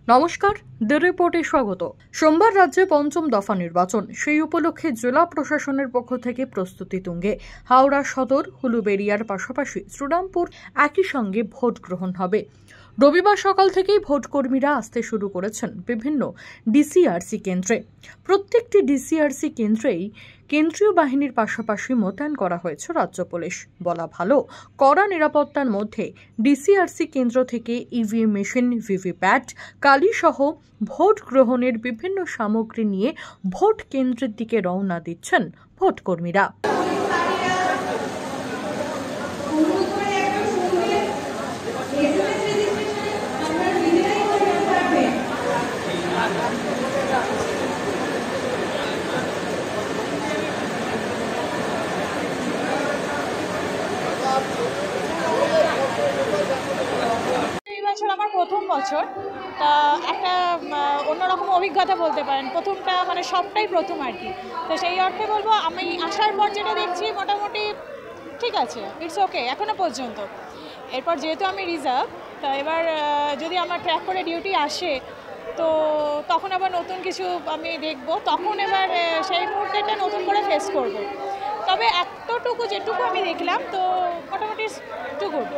নমস্কার, দ্য রিপোর্টে স্বাগত। সোমবার রাজ্যে পঞ্চম দফা নির্বাচন, সেই উপলক্ষে জেলা প্রশাসনের পক্ষ থেকে প্রস্তুতি তুঙ্গে। হাওড়া সদর, হুলুবেড়িয়ার পাশাপাশি শ্রীরামপুর একই সঙ্গে ভোট গ্রহণ হবে। রবিবার সকাল থেকেই ভোট কর্মীরা আসতে শুরু করেছেন বিভিন্ন ডিসিআরসি কেন্দ্রে। প্রত্যেকটি ডিসিআরসি কেন্দ্রেই কেন্দ্রীয় বাহিনীর পাশাপাশি মোতায়েন করা হয়েছে রাজ্য পুলিশ। বলা ভালো, কড়া নিরাপত্তার মধ্যে ডিসিআরসি কেন্দ্র থেকে ইভিএম মেশিন, ভিভিপ্যাট, কালি সহ ভোট গ্রহণের বিভিন্ন সামগ্রী নিয়ে ভোট কেন্দ্রের দিকে রওনা দিচ্ছেন ভোট কর্মীরা। আমার প্রথম বছর, তা একটা অন্যরকম অভিজ্ঞতা বলতে পারেন। প্রথমটা মানে সবটাই প্রথম আর কি। তো সেই অর্থে বলবো, আমি আসার পর যেটা দেখছি মোটামুটি ঠিক আছে, ইটস ওকে এখনও পর্যন্ত। এরপর যেহেতু আমি রিজার্ভ, তা এবার যদি আমার ট্র্যাক করে ডিউটি আসে তো তখন আবার নতুন কিছু আমি দেখব, তখন এবার সেই মুহূর্তেটা নতুন করে ফেস করব। তবে এতটুকু যেটুকু আমি দেখলাম তো মোটামুটি too good.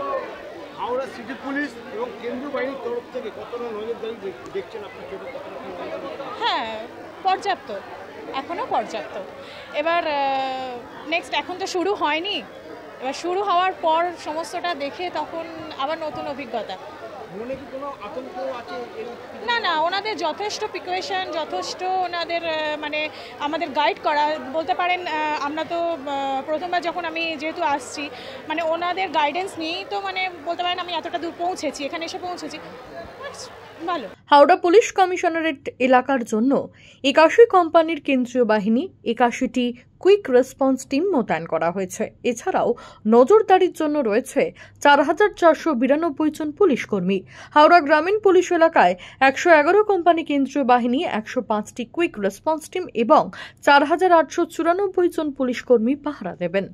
Howrah city police এবং কেন্দ্রীয় বাহিনীর তরফ থেকে কতটা নজরদারি দেখছেন আপনার? হ্যাঁ, পর্যাপ্ত, এখনও পর্যাপ্ত। এবার নেক্সট, এখন তো শুরু হয়নি, এবার শুরু হওয়ার পর সমস্তটা দেখে তখন আবার নতুন অভিজ্ঞতা। মনে কি কোনো আতঙ্ক আছে? না না, ওনাদের যথেষ্ট প্রিকশন, যথেষ্ট ওনাদের মানে আমাদের গাইড করা বলতে পারেন। আমরা তো প্রথমবার যখন আমি যেহেতু আসছি, মানে ওনাদের গাইডেন্স নিয়েই তো মানে বলতে পারেন আমি এতটা দূর পৌঁছেছি, এখানে এসে পৌঁছেছি ভালো। হাওড়া পুলিশ কমিশনারেট এলাকার জন্য 81 কোম্পানির কেন্দ্রীয় বাহিনী, 81টি কুইক রেসপন্স টিম মোতায়েন করা হয়েছে। এছাড়াও নজরদারির জন্য রয়েছে 4492 জন পুলিশ কর্মী। হাওড়া গ্রামীণ পুলিশ এলাকায় 111 কোম্পানি কেন্দ্রীয় বাহিনী, 105টি কুইক রেসপন্স টিম এবং 4894 জন পুলিশ কর্মী পাহারা দেবেন।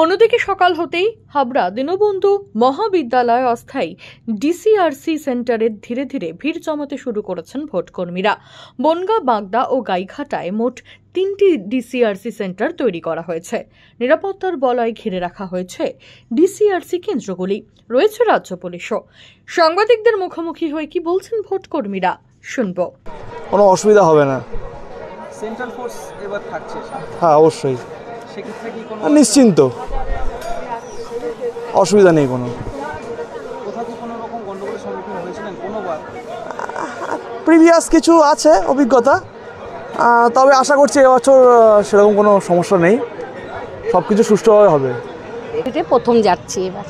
অন্যদিকে সকাল হতেই হাবড়া দীনবন্ধু মহাবিদ্যালয় অস্থায়ী ডিসিআরসি সেন্টারে ধীরে ধীরে ভিড় জমাতে শুরু করেছেন ভোটকর্মীরা। বনগাঁ, বাগদা ও গাইঘাটায় মোট 3টি ডিসিআরসি সেন্টার তৈরি করা হয়েছে। নিরাপত্তার বলয় ঘিরে রাখা হয়েছে ডিসিআরসি কেন্দ্রগুলি। রয়েছে রাজ্য পুলিশও। সাংবাদিকদের মুখোমুখি হয়ে কি বলছেন ভোটকর্মীরা, শুনবো। কোনো অসুবিধা হবে না। সেন্ট্রাল ফোর্স এবার থাকছে? হ্যাঁ, অবশ্যই, সেক্ষেত্রে কি কোনো নিশ্চিন্ত, অসুবিধা নেই কোনো। কোথাও কি কোনো রকম গন্ডগোলের সম্মুখীন হয়েছিলেন কোনোবার? প্রিভিয়াস কিছু আছে অভিজ্ঞতা, তবে আশা করছি এবছর সেরকম কোনো সমস্যা নেই, সব কিছু সুষ্ঠুভাবে হবে। এটা প্রথম যাচ্ছি এবার।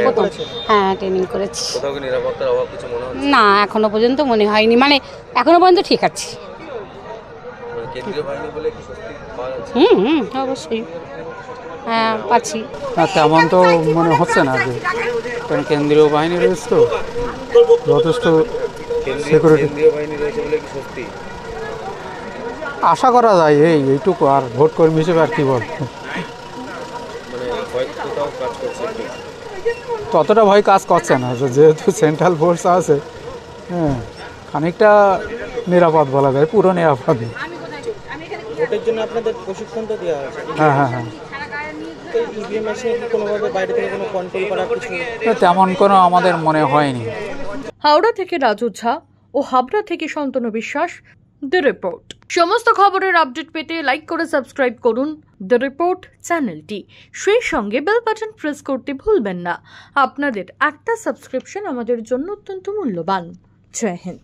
প্রথম, হ্যাঁ, ট্রেনিং করেছি। কোথাও কি নিরাপত্তার অভাব কিছু মনে হচ্ছে? না, এখনো পর্যন্ত মনে হয়নি, মানে এখনো পর্যন্ত ঠিক আছে। কেন্দ্রীয় বাহিনী বলে কি স্বস্তি পাওয়া যাচ্ছে? অবশ্যই, হ্যাঁ, পাচ্ছি। না, তেমন তো মনে হচ্ছে না, যে কারণ কেন্দ্রীয় বাহিনী রয়েছে তো যথেষ্ট সিকিউরিটি। কেন্দ্রীয় বাহিনী রয়েছে বলে কি স্বস্তি আশা করা যায়, এইটুকু। আর ভোট কর্মী হিসেবে আর কি বল, মানে ভয় কোথাও কাজ করছে? ততটা ভয় কাজ করছে না, যেহেতু সেন্ট্রাল ফোর্স আছে। হ্যাঁ, খানিকটা নিরাপদ বলা যায়, পুরো নিরাপদ। ভোটের জন্য আপনাদের প্রশিক্ষণ তো দেওয়া হয়েছে? হ্যাঁ হ্যাঁ হ্যাঁ। ইভিএম মেশিনে কি কোনোভাবে বাইরে থেকে কোনো কন্ট্রোল করার কিছু? তেমন কোনো আমাদের মনে হয়নি। হাওড়া থেকে রাজু ঝা ও হাবড়া থেকে শান্তনু বিশ্বাস, দ্য রিপোর্ট। সমস্ত খবরের আপডেট পেতে লাইক করে সাবস্ক্রাইব করুন দ্য রিপোর্ট চ্যানেলটি। সেই সঙ্গে বেল বাটন প্রেস করতে ভুলবেন না। আপনাদের একটা সাবস্ক্রিপশন আমাদের জন্য অত্যন্ত মূল্যবান। জয় হিন্দ।